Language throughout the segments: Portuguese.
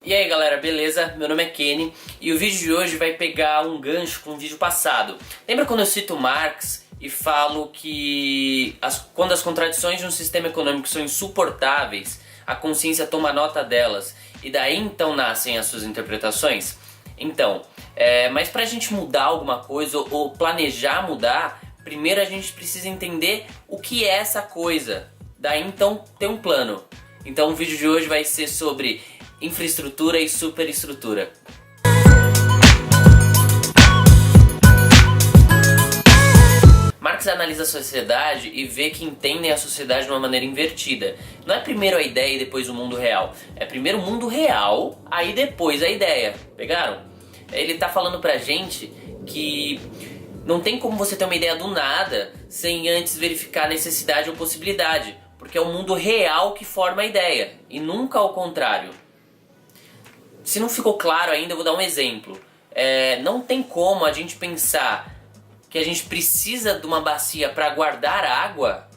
E aí galera, beleza? Meu nome é Kenny e o vídeo de hoje vai pegar um gancho com o vídeo passado. Lembra quando eu cito Marx e falo que quando as contradições de um sistema econômico são insuportáveis, a consciência toma nota delas e daí então nascem as suas interpretações? Então, mas pra gente mudar alguma coisa ou planejar mudar, primeiro a gente precisa entender o que é essa coisa, daí então ter um plano. Então o vídeo de hoje vai ser sobre infraestrutura e superestrutura. Marx analisa a sociedade e vê que entendem a sociedade de uma maneira invertida. Não é primeiro a ideia e depois o mundo real. É primeiro o mundo real, aí depois a ideia. Pegaram? Ele tá falando pra gente que não tem como você ter uma ideia do nada sem antes verificar a necessidade ou possibilidade. Porque é o mundo real que forma a ideia e nunca ao contrário. Se não ficou claro ainda, eu vou dar um exemplo. Não tem como a gente pensar que a gente precisa de uma bacia para guardar água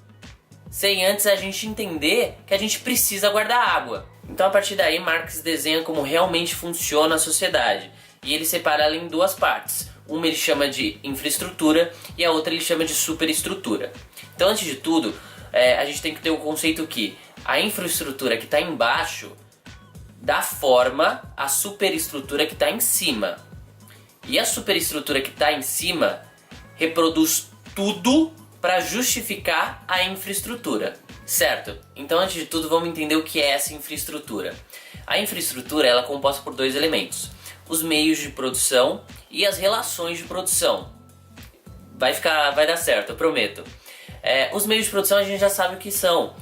sem antes a gente entender que a gente precisa guardar água. Então a partir daí Marx desenha como realmente funciona a sociedade. E ele separa ela em duas partes. Uma ele chama de infraestrutura e a outra ele chama de superestrutura. Então antes de tudo, a gente tem que ter o conceito que a infraestrutura que está embaixo dá forma à superestrutura que está em cima. E a superestrutura que está em cima reproduz tudo para justificar a infraestrutura. Certo? Então antes de tudo vamos entender o que é essa infraestrutura. A infraestrutura ela é composta por dois elementos. Os meios de produção e as relações de produção. Vai dar certo, eu prometo. Os meios de produção a gente já sabe o que são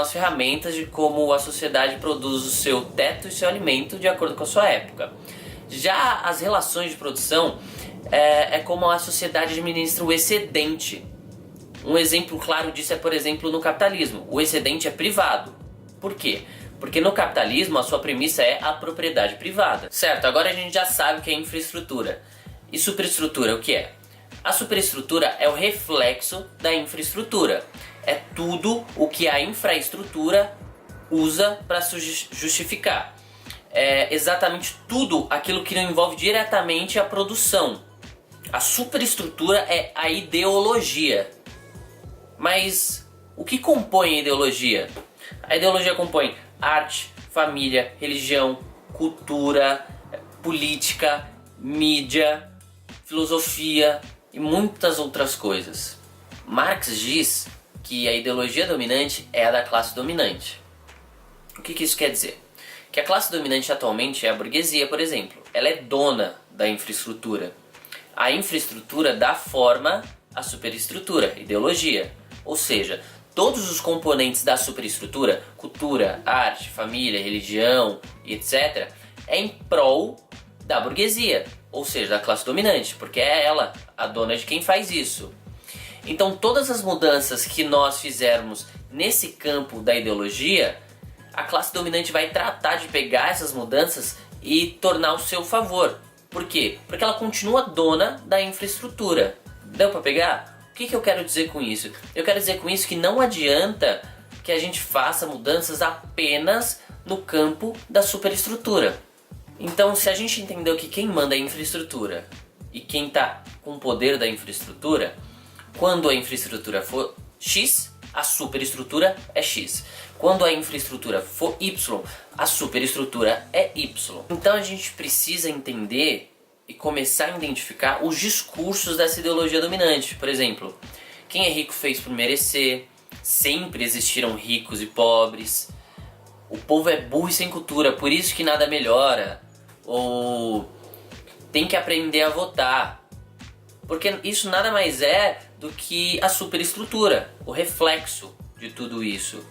as ferramentas de como a sociedade produz o seu teto e seu alimento de acordo com a sua época. Já as relações de produção é como a sociedade administra o excedente. Um exemplo claro disso é, por exemplo, no capitalismo. O excedente é privado. Por quê? Porque no capitalismo a sua premissa é a propriedade privada. Certo, agora a gente já sabe o que é infraestrutura. E superestrutura, o que é? A superestrutura é o reflexo da infraestrutura. É tudo o que a infraestrutura usa para justificar. É exatamente tudo aquilo que não envolve diretamente a produção. A superestrutura é a ideologia. Mas o que compõe a ideologia? A ideologia compõe arte, família, religião, cultura, política, mídia, filosofia e muitas outras coisas. Marx diz que a ideologia dominante é a da classe dominante. O que isso quer dizer? Que a classe dominante atualmente é a burguesia, por exemplo. Ela é dona da infraestrutura. A infraestrutura dá forma à superestrutura, ideologia. Ou seja, todos os componentes da superestrutura, cultura, arte, família, religião e etc., é em prol da burguesia, ou seja, da classe dominante, porque é ela a dona de quem faz isso. Então todas as mudanças que nós fizermos nesse campo da ideologia, a classe dominante vai tratar de pegar essas mudanças e tornar ao seu favor. Por quê? Porque ela continua dona da infraestrutura. Deu pra pegar? O que eu quero dizer com isso? Eu quero dizer com isso que não adianta que a gente faça mudanças apenas no campo da superestrutura. Então, se a gente entendeu que quem manda é a infraestrutura e quem está com o poder da infraestrutura, quando a infraestrutura for X, a superestrutura é X. Quando a infraestrutura for Y, a superestrutura é Y. Então a gente precisa entender e começar a identificar os discursos dessa ideologia dominante. Por exemplo, quem é rico fez por merecer, sempre existiram ricos e pobres, o povo é burro e sem cultura, por isso que nada melhora. Ou tem que aprender a votar, porque isso nada mais é do que a superestrutura, o reflexo de tudo isso,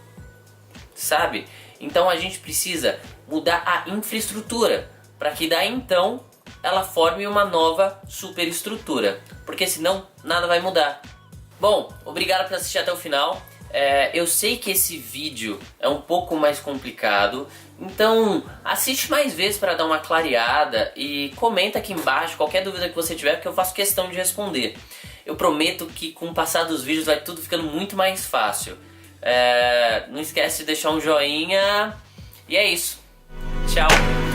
sabe? Então a gente precisa mudar a infraestrutura, para que daí então ela forme uma nova superestrutura, porque senão nada vai mudar. Bom, obrigado por assistir até o final. Eu sei que esse vídeo é um pouco mais complicado, então assiste mais vezes para dar uma clareada e comenta aqui embaixo qualquer dúvida que você tiver, que eu faço questão de responder. Eu prometo que com o passar dos vídeos vai tudo ficando muito mais fácil. Não esquece de deixar um joinha e é isso. Tchau!